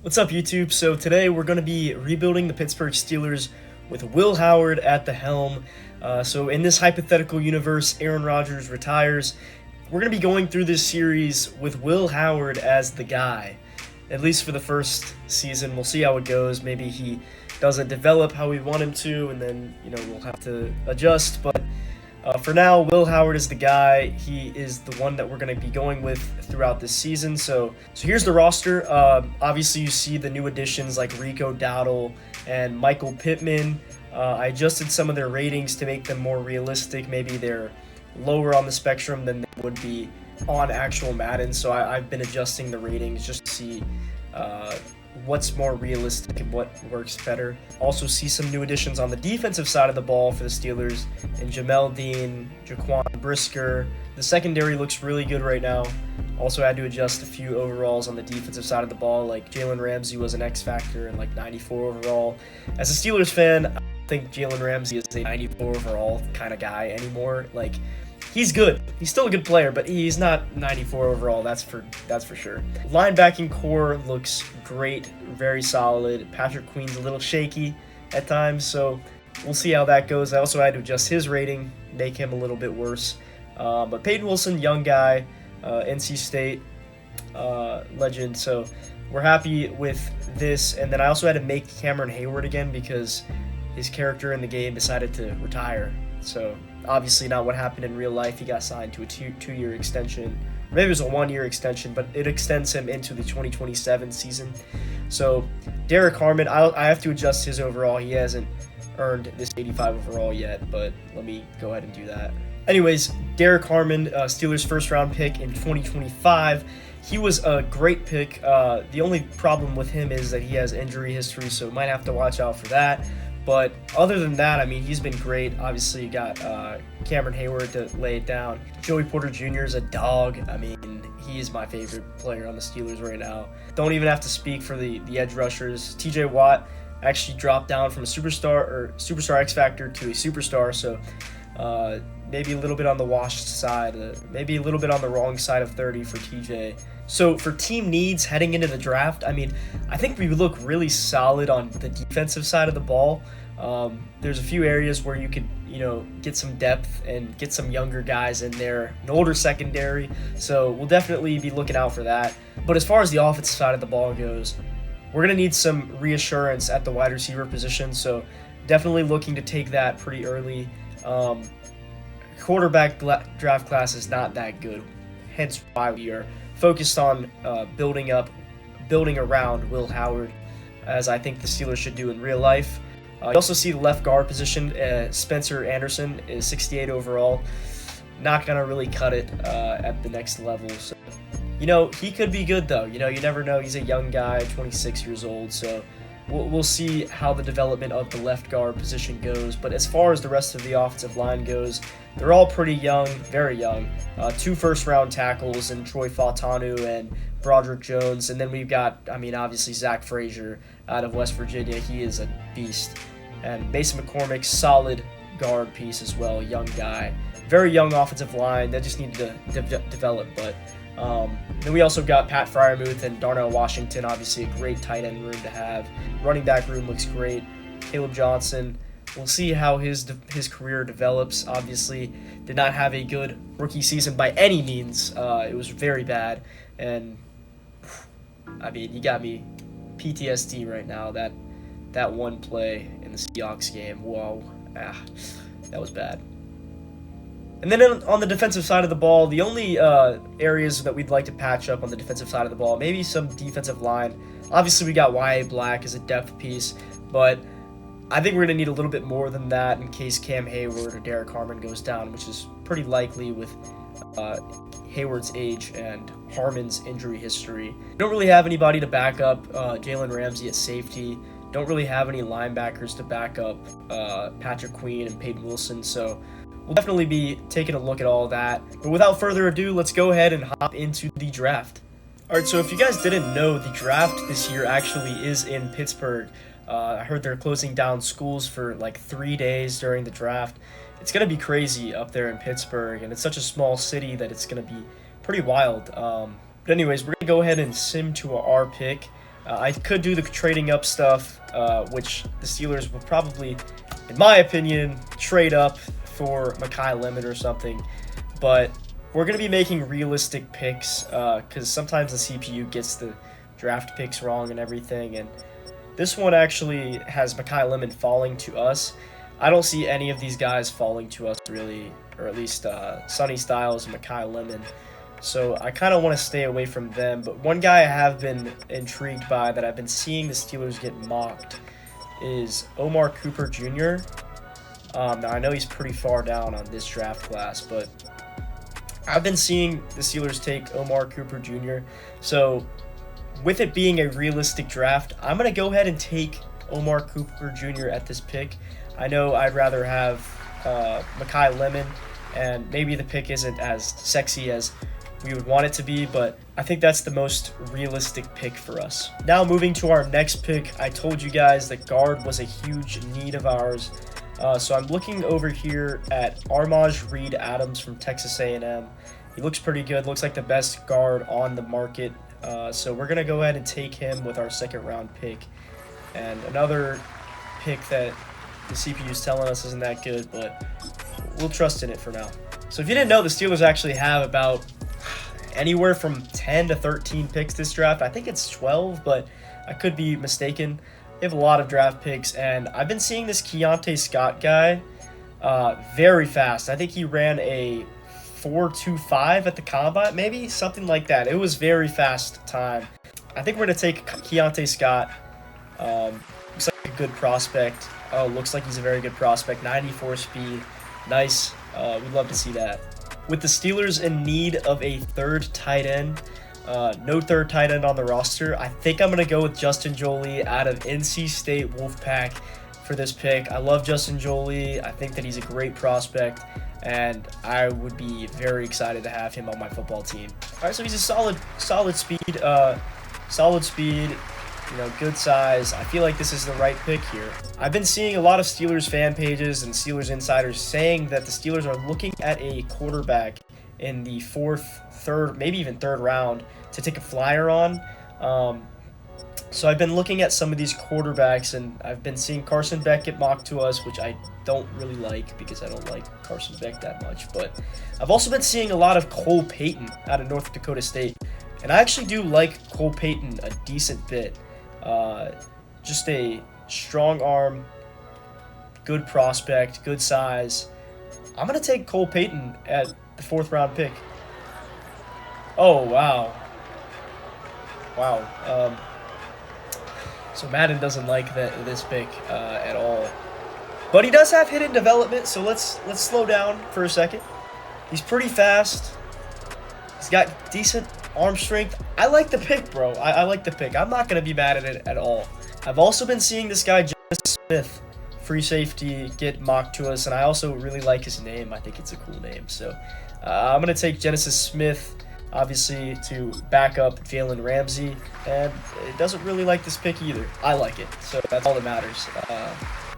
What's up, YouTube? So today we're going to be rebuilding the Pittsburgh Steelers with Will Howard at the helm. So in this hypothetical universe, Aaron Rodgers retires. We're going to be going through this series with Will Howard as the guy, at least for the first season. We'll see how it goes. Maybe he doesn't develop how we want him to, and then we'll have to adjust. But for now, Will Howard is the guy. He is the one that we're going to be going with throughout this season. So here's the roster. Obviously, you see the new additions like Rico Dowdle and Michael Pittman. I adjusted some of their ratings to make them more realistic. Maybe they're lower on the spectrum than they would be on actual Madden. So I've been adjusting the ratings just to see what's more realistic and what works better. Also see some new additions on the defensive side of the ball for the Steelers and Jamel Dean, Jaquan Brisker. The secondary looks really good right now. Also had to adjust a few overalls on the defensive side of the ball, like Jalen Ramsey was an X factor and like 94 overall. As a Steelers fan, I don't think Jalen Ramsey is a 94 overall kind of guy anymore. Like, he's good. He's still a good player, but he's not 94 overall. That's for sure. Linebacking core looks great, very solid. Patrick Queen's a little shaky at times, so we'll see how that goes. I also had to adjust his rating, make him a little bit worse. But Peyton Wilson, young guy, NC State legend. So we're happy with this. And then I also had to make Cameron Hayward again because his character in the game decided to retire. So obviously not what happened in real life. He got signed to a two-year extension. Maybe it was a one-year extension, but it extends him into the 2027 season. So Derek Harmon, I have to adjust his overall. He hasn't earned this 85 overall yet, but let me go ahead and do that. Anyways, Derek Harmon, Steelers first-round pick in 2025. He was a great pick. The only problem with him is that he has injury history, so might have to watch out for that. But other than that, I mean, he's been great. Obviously, you got Cameron Hayward to lay it down. Joey Porter Jr. is a dog. I mean, he is my favorite player on the Steelers right now. Don't even have to speak for the edge rushers. TJ Watt actually dropped down from a superstar X Factor to a superstar, so maybe a little bit on the washed side, maybe a little bit on the wrong side of 30 for TJ. So for team needs heading into the draft, I mean, I think we look really solid on the defensive side of the ball. There's a few areas where you could, get some depth and get some younger guys in there, an older secondary. So we'll definitely be looking out for that. But as far as the offensive side of the ball goes, we're going to need some reassurance at the wide receiver position. So definitely looking to take that pretty early. Quarterback draft class is not that good, hence why we are focused on building around Will Howard, as I think the Steelers should do in real life. You also see the left guard position. Spencer Anderson is 68 overall. Not going to really cut it at the next level. So, he could be good, though. You never know. He's a young guy, 26 years old. So we'll see how the development of the left guard position goes. But as far as the rest of the offensive line goes, they're all pretty young, very young. 2 first-round tackles in Troy Fautanu and Broderick Jones. And then we've got, obviously Zach Frazier out of West Virginia. He is a beast. And Mason McCormick, solid guard piece as well, young guy. Very young offensive line that just needed to develop. But then we also got Pat Freiermuth and Darnell Washington, obviously a great tight end room to have. Running back room looks great. Caleb Johnson, we'll see how his career develops. Obviously, did not have a good rookie season by any means. It was very bad. And, you got me PTSD right now. That one play in the Seahawks game, whoa, that was bad. And then on the defensive side of the ball, the only areas that we'd like to patch up on the defensive side of the ball, maybe some defensive line. Obviously, we got Y.A. Black as a depth piece, but I think we're going to need a little bit more than that in case Cam Hayward or Derek Harmon goes down, which is pretty likely with Hayward's age and Harmon's injury history. We don't really have anybody to back up Jalen Ramsey at safety. Don't really have any linebackers to back up Patrick Queen and Peyton Wilson, so we'll definitely be taking a look at all that. But without further ado, let's go ahead and hop into the draft. All right, so if you guys didn't know, the draft this year actually is in Pittsburgh. I heard they're closing down schools for like 3 days during the draft. It's going to be crazy up there in Pittsburgh, and it's such a small city that it's going to be pretty wild. But anyways, we're going to go ahead and sim to our pick. I could do the trading up stuff, which the Steelers would probably, in my opinion, trade up for Mekhi Lemon or something. But we're going to be making realistic picks because sometimes the CPU gets the draft picks wrong and everything. And this one actually has Mekhi Lemon falling to us. I don't see any of these guys falling to us really, or at least Sonny Styles and Mekhi Lemon. So I kind of want to stay away from them. But one guy I have been intrigued by that I've been seeing the Steelers get mocked is Omar Cooper Jr. Now I know he's pretty far down on this draft class, but I've been seeing the Steelers take Omar Cooper Jr. So with it being a realistic draft, I'm going to go ahead and take Omar Cooper Jr. at this pick. I know I'd rather have Mekhi Lemon, and maybe the pick isn't as sexy as we would want it to be, but I think that's the most realistic pick for us. Now moving to our next pick, I told you guys that guard was a huge need of ours. So I'm looking over here at Armaj Reed Adams from Texas A&M. He looks pretty good, looks like the best guard on the market. So we're going to go ahead and take him with our second round pick. And another pick that the CPU is telling us isn't that good, but we'll trust in it for now. So if you didn't know, the Steelers actually have about anywhere from 10 to 13 picks this draft. I think it's 12, but I could be mistaken. They have a lot of draft picks, and I've been seeing this Keontae Scott guy very fast. I think he ran a 4.25 at the combine, maybe something like that. It was very fast time. I think we're going to take Keontae Scott. Looks like a good prospect. Oh, looks like he's a very good prospect. 94 speed. Nice. We'd love to see that. With the Steelers in need of a third tight end, no third tight end on the roster, I think I'm going to go with Justin Joly out of NC State Wolfpack for this pick. I love Justin Joly. I think that he's a great prospect, and I would be very excited to have him on my football team. All right, so he's a solid speed, good size. I feel like this is the right pick here. I've been seeing a lot of Steelers fan pages and Steelers insiders saying that the Steelers are looking at a quarterback in the fourth, third, maybe even third round to take a flyer on. So I've been looking at some of these quarterbacks, and I've been seeing Carson Beck get mocked to us, which I don't really like because I don't like Carson Beck that much. But I've also been seeing a lot of Cole Payton out of North Dakota State, and I actually do like Cole Payton a decent bit. Just a strong arm, good prospect, good size. I'm going to take Cole Payton at the fourth round pick. Oh, wow. Wow. So Madden doesn't like this pick at all. But he does have hidden development, so let's slow down for a second. He's pretty fast. He's got decent arm strength. I like the pick, bro. I like the pick. I'm not going to be mad at it at all. I've also been seeing this guy, Genesis Smith, free safety, get mocked to us, and I also really like his name. I think it's a cool name. So I'm going to take Genesis Smith, obviously, to back up Jalen Ramsey, and it doesn't really like this pick either. I like it, so that's all that matters.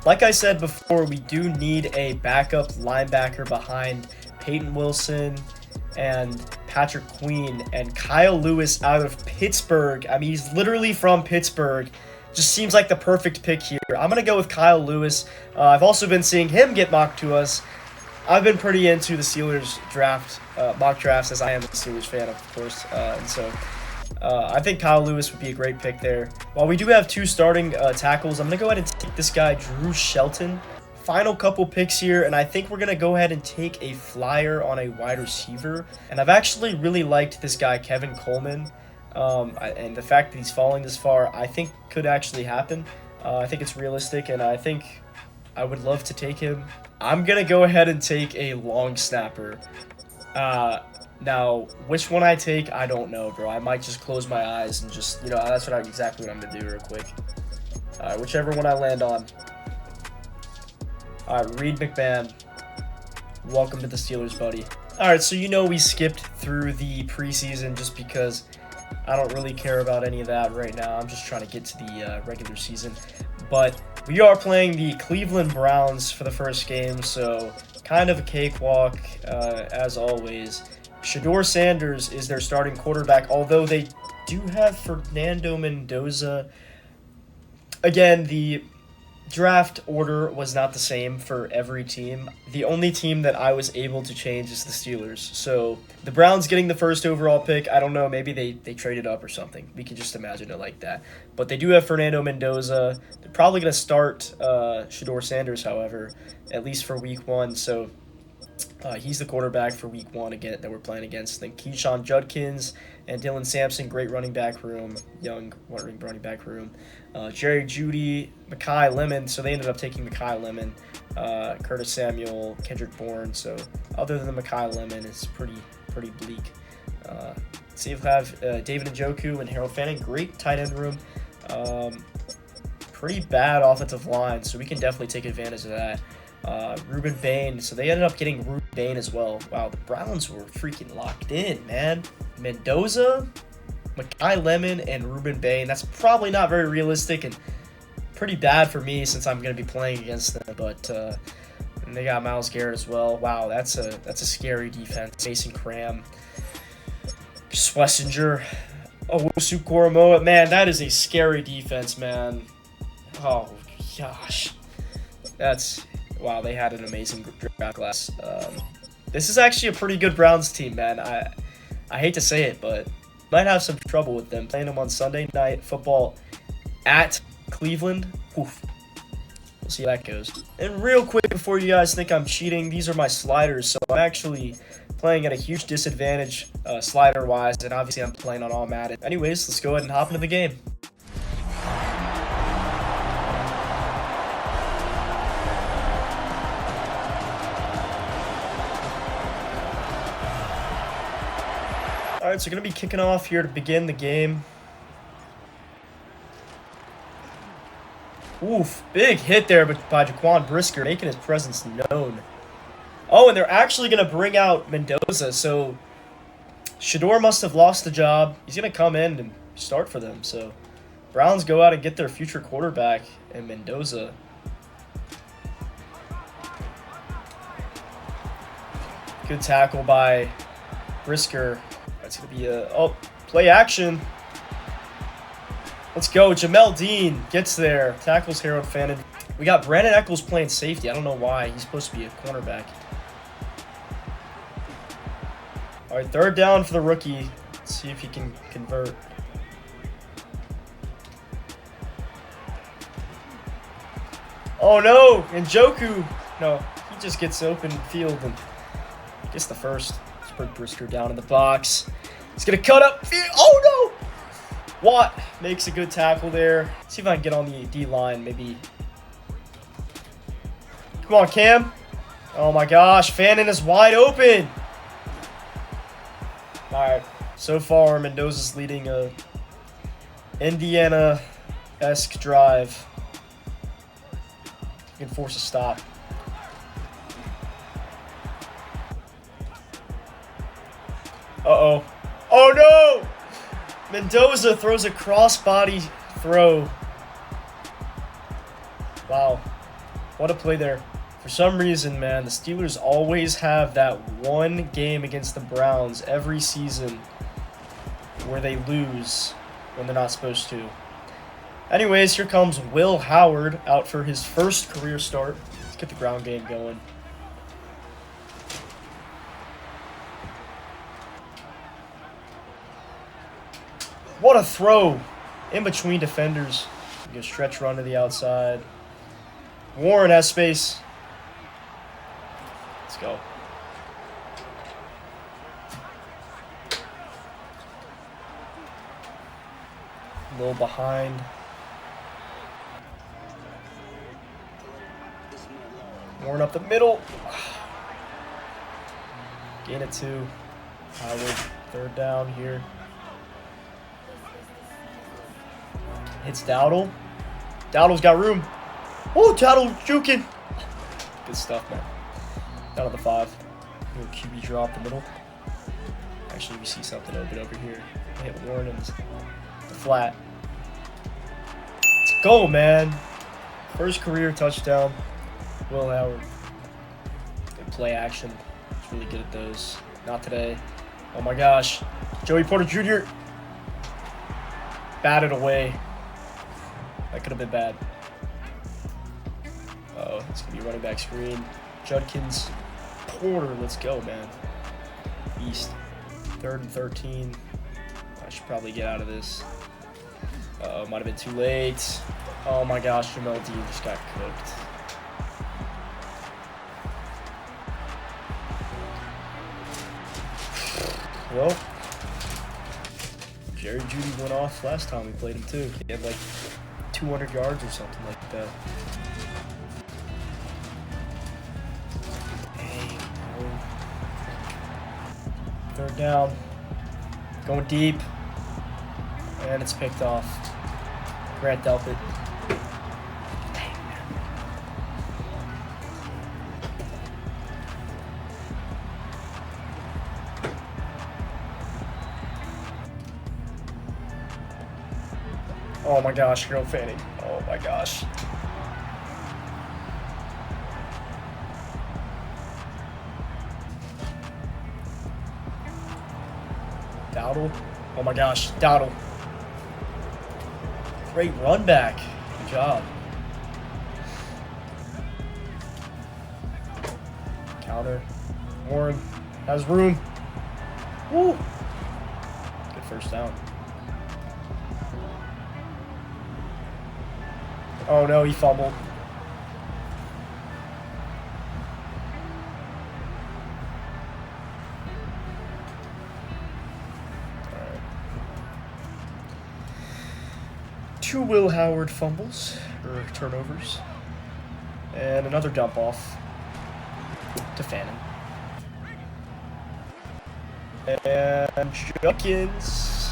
Like I said before, we do need a backup linebacker behind Peyton Wilson and Patrick Queen, and Kyle Lewis out of Pittsburgh. I mean, he's literally from Pittsburgh. Just seems like the perfect pick here. I'm going to go with Kyle Lewis. I've also been seeing him get mocked to us. I've been pretty into the Steelers draft, mock drafts, as I am a Steelers fan, of course. And so I think Kyle Lewis would be a great pick there. While we do have two starting tackles, I'm going to go ahead and take this guy, Drew Shelton. Final couple picks here, and I think we're going to go ahead and take a flyer on a wide receiver. And I've actually really liked this guy, Kevin Coleman. And the fact that he's falling this far, I think could actually happen. I think it's realistic, and I think I would love to take him. I'm going to go ahead and take a long snapper. Now, which one I take, I don't know, bro. I might just close my eyes and just, that's exactly what I'm going to do real quick. Whichever one I land on. All right, Reed McMahon, welcome to the Steelers, buddy. All right, so we skipped through the preseason just because I don't really care about any of that right now. I'm just trying to get to the regular season. But we are playing the Cleveland Browns for the first game, so kind of a cakewalk as always. Shedeur Sanders is their starting quarterback, although they do have Fernando Mendoza. Again, the draft order was not the same for every team. The only team that I was able to change is the Steelers. So the Browns getting the first overall pick, I don't know, maybe they traded up or something. We can just imagine it like that. But they do have Fernando Mendoza. They're probably going to start Shador Sanders, however, at least for week 1. So he's the quarterback for week 1 again that we're playing against. Then Keyshawn Judkins and Dylan Sampson, great running back room, young running back room. Jerry Jeudy, Mekhi Lemon, so they ended up taking Mekhi Lemon, Curtis Samuel, Kendrick Bourne. So other than the Mekhi Lemon, it's pretty bleak. So you have David Njoku and Harold Fanning, great tight end room. Pretty bad offensive line, so we can definitely take advantage of that. Ruben Bain, so they ended up getting Ruben Bain as well. Wow, the Browns were freaking locked in, man. Mendoza, Mekhi Lemon, and Ruben Bain. That's probably not very realistic and pretty bad for me since I'm going to be playing against them. But and they got Myles Garrett as well. Wow, that's a scary defense. Mason Cram, Schlesinger, Owusu Koromoa. Man, that is a scary defense, man. Oh gosh, wow. They had an amazing draft class. This is actually a pretty good Browns team, man. I hate to say it, but might have some trouble with them. Playing them on Sunday Night Football at Cleveland. Oof. We'll see how that goes. And real quick, before you guys think I'm cheating, these are my sliders. So I'm actually playing at a huge disadvantage slider-wise, and obviously I'm playing on all Madden. Anyways, let's go ahead and hop into the game. Alright, so going to be kicking off here to begin the game. Oof, big hit there by Jaquan Brisker, making his presence known. Oh, and they're actually going to bring out Mendoza, so Shador must have lost the job. He's going to come in and start for them, so Browns go out and get their future quarterback and Mendoza. Good tackle by Brisker. It's going to be a play action. Let's go. Jamel Dean gets there. Tackles Harold Fannin. We got Brandon Echols playing safety. I don't know why. He's supposed to be a cornerback. All right, third down for the rookie. Let's see if he can convert. Oh, no. Njoku. No, he just gets open field and gets the first. Let's put Brisker down in the box. He's going to cut up. Oh, no. Watt makes a good tackle there. See if I can get on the D-line, maybe. Come on, Cam. Oh, my gosh. Fannin is wide open. All right. So far, Mendoza's leading a Indiana-esque drive. You can force a stop. Uh-oh. Oh, no! Mendoza throws a crossbody throw. Wow. What a play there. For some reason, man, the Steelers always have that one game against the Browns every season where they lose when they're not supposed to. Anyways, here comes Will Howard out for his first career start. Let's get the ground game going. What a throw in between defenders. You can stretch run to the outside. Warren has space. Let's go. A little behind. Warren up the middle. Gain it 2. Howard, third down here. Hits Dowdle. Dowdle's got room. Oh, Dowdle juking. Good stuff, man. Down to the 5. Little QB draw up the middle. Actually, we see something open over here. Hit Warren in the flat. Let's go, man. First career touchdown. Will Howard. Good play action. He's really good at those. Not today. Oh my gosh. Joey Porter Jr. batted away. That could have been bad. Uh-oh, it's going to be running back screen. Judkins, Porter, let's go, man. East, 3rd and 13. I should probably get out of this. Uh-oh, might have been too late. Oh my gosh, Jamel Dean just got cooked. Well, Jerry Jeudy went off last time we played him too. He had like 200 yards or something like that. Dang, bro. 3rd down. Going deep. And it's picked off. Grant Delpit. Dang, man. Oh my gosh, girl fanning. Oh my gosh. Dowdle. Oh my gosh, Dowdle. Great run back. Good job. Counter. Warren has room. Woo. Good first down. Oh no, he fumbled. Alright. 2 Will Howard fumbles, or turnovers. And another dump off to Fannin. And Judkins.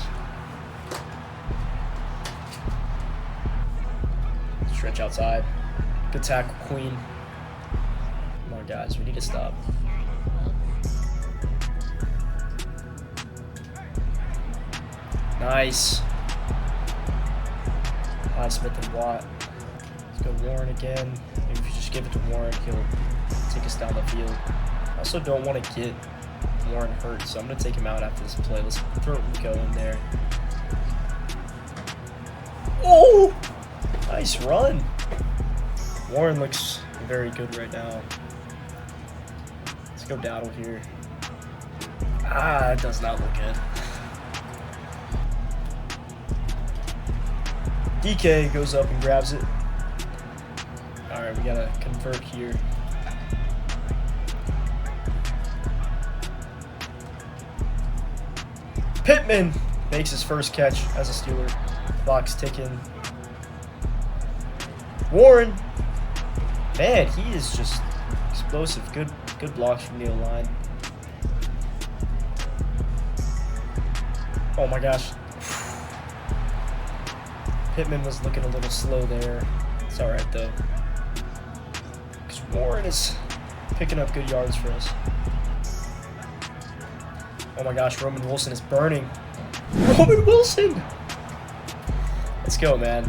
Stretch outside. Good tackle, Queen. Come on, guys. We need to stop. Nice. Smith and Watt. Let's go Warren again. Maybe if you just give it to Warren, he'll take us down the field. I also don't want to get Warren hurt, so I'm going to take him out after this play. Let's throw Rico in there. Oh! Nice run. Warren looks very good right now. Let's go Dowdle here. Ah, it does not look good. DK goes up and grabs it. Alright, we gotta convert here. Pittman makes his first catch as a Steeler. Clock's ticking. Warren, man, he is just explosive. Good blocks from the O-line. Oh my gosh. Pittman was looking a little slow there. It's alright though. Because Warren is picking up good yards for us. Oh my gosh, Roman Wilson is burning. Roman Wilson! Let's go, man.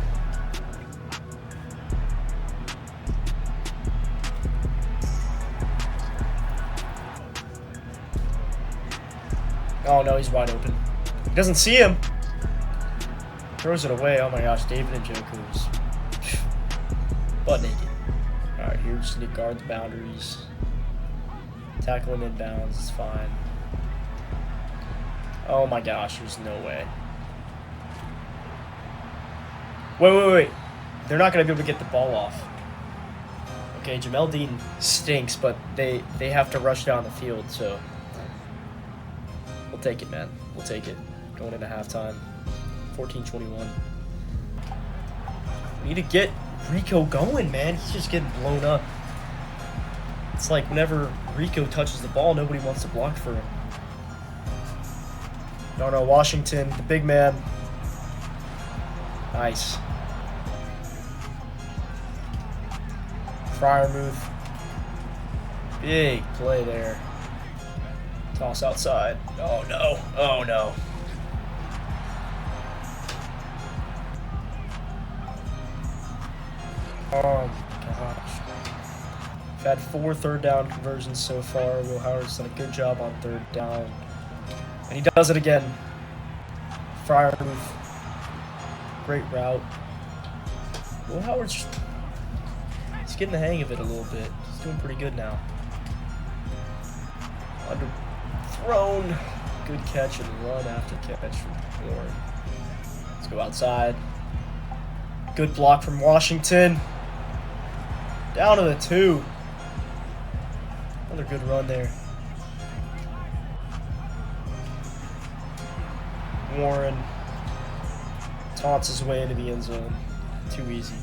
Oh no, he's wide open. He doesn't see him. Throws it away. Oh my gosh, David and Njoku is butt naked. Alright, here we just need to guard the boundaries. Tackle him inbounds, it's fine. Oh my gosh, there's no way. Wait. They're not going to be able to get the ball off. Okay, Jamel Dean stinks, but they have to rush down the field, so we'll take it, man. We'll take it. Going into halftime. 14-21. We need to get Rico going, man. He's just getting blown up. It's like whenever Rico touches the ball, nobody wants to block for him. No, Washington, the big man. Nice. Fryermuth. Big play there. Toss outside. Oh no. Oh no. Oh my gosh. We've had 4 third down conversions so far. Will Howard's done a good job on 3rd down. And he does it again. Fryermuth. great route. Will Howard's he's getting the hang of it a little bit. He's doing pretty good now. Underthrown. Good catch and run after catch from Warren. Let's go outside. Good block from Washington. Down to the 2. Another good run there. Warren taunts his way into the end zone. Too easy.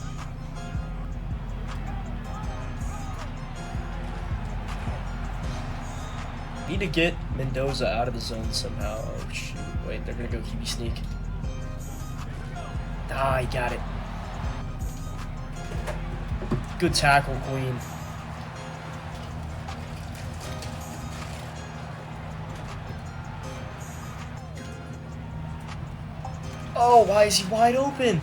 Need to get Mendoza out of the zone somehow. Oh, shoot. Wait, they're going to go QB sneak. Ah, he got it. Good tackle, Queen. Oh, why is he wide open?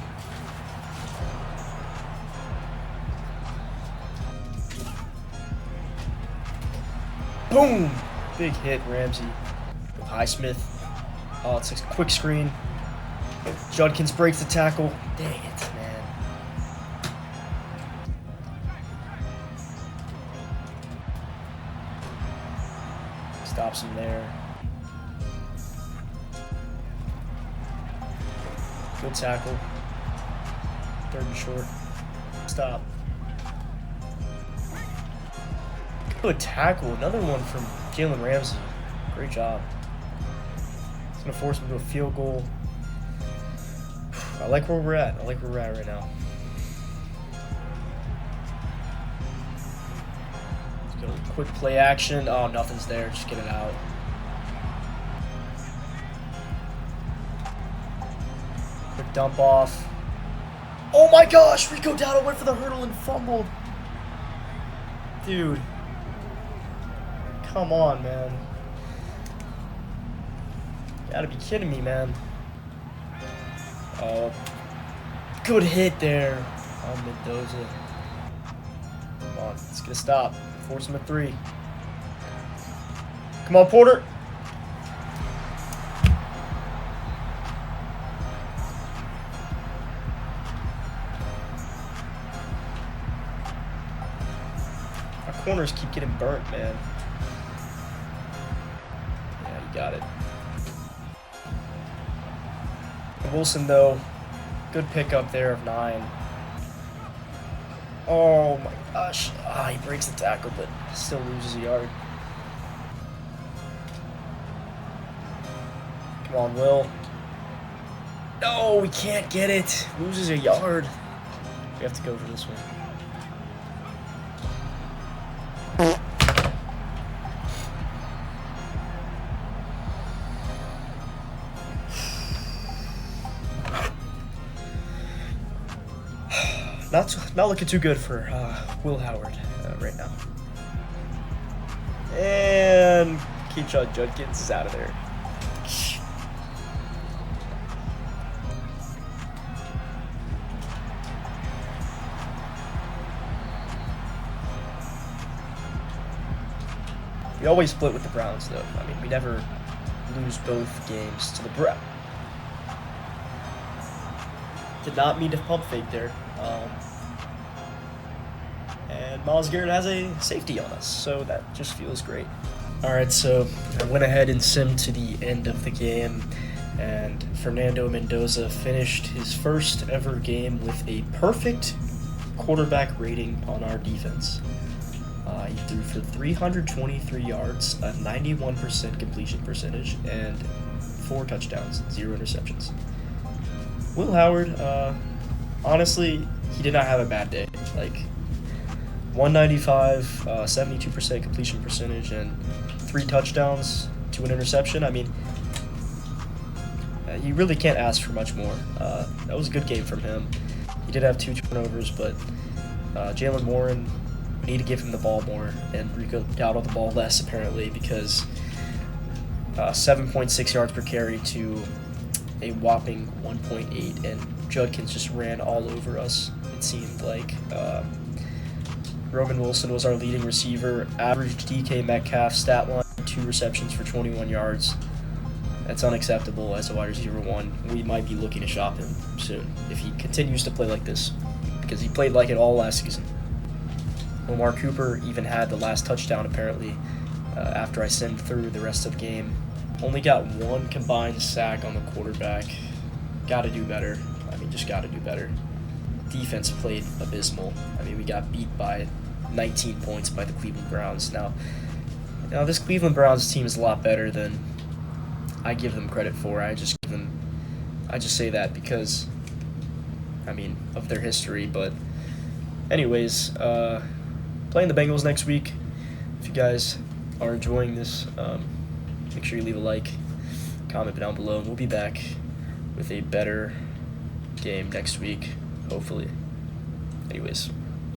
Boom! Big hit, Ramsey. With Highsmith. Oh, it's a quick screen. Judkins breaks the tackle. Dang it, man. Stops him there. Good tackle. 3rd and short. Stop. Good tackle. Another one from Jalen Ramsey. Great job. It's going to force him to a field goal. I like where we're at. I like where we're at right now. Let's go quick play action. Oh, nothing's there. Just get it out. Quick dump off. Oh my gosh! Rico Dowdle went for the hurdle and fumbled. Dude. Come on, man. You gotta be kidding me, man. Oh, good hit there on Mendoza. Come on, it's gonna stop. Force him at 3. Come on, Porter. Our corners keep getting burnt, man. Yeah, you got it. Wilson, though, good pickup there of 9. Oh my gosh. Ah, he breaks the tackle, but still loses a yard. Come on, Will. No, we can't get it. Loses a yard. We have to go for this one. Not looking too good for Will Howard right now. And Keyshawn Judkins is out of there. We always split with the Browns, though. I mean, we never lose both games to the Browns. Did not mean to pump fake there. And Myles Garrett has a safety on us, so that just feels great. Alright, so I went ahead and simmed to the end of the game, and Fernando Mendoza finished his first ever game with a perfect quarterback rating on our defense. He threw for 323 yards, a 91% completion percentage, and 4 touchdowns, 0 interceptions. Will Howard, honestly, he did not have a bad day. Like, 195, 72% completion percentage, and 3 touchdowns to an interception. I mean, you really can't ask for much more. That was a good game from him. He did have 2 turnovers, but Jalen Warren, we need to give him the ball more, and Rico Dowdle the ball less, apparently, because 7.6 yards per carry to a whopping 1.8, and Judkins just ran all over us, it seemed like. Roman Wilson was our leading receiver, averaged DK Metcalf stat line, 2 receptions for 21 yards. That's unacceptable as a wide receiver 1. We might be looking to shop him soon if he continues to play like this, because he played like it all last season. Omar Cooper even had the last touchdown apparently after I sent through the rest of the game. Only got 1 combined sack on the quarterback. Got to do better. Just got to do better. Defense played abysmal. We got beat by 19 points by the Cleveland Browns. Now this Cleveland Browns team is a lot better than I give them credit for. I just say that because of their history. But anyways, playing the Bengals next week. If you guys are enjoying this, make sure you leave a like, comment down below, and we'll be back with a better game next week, hopefully. Anyways.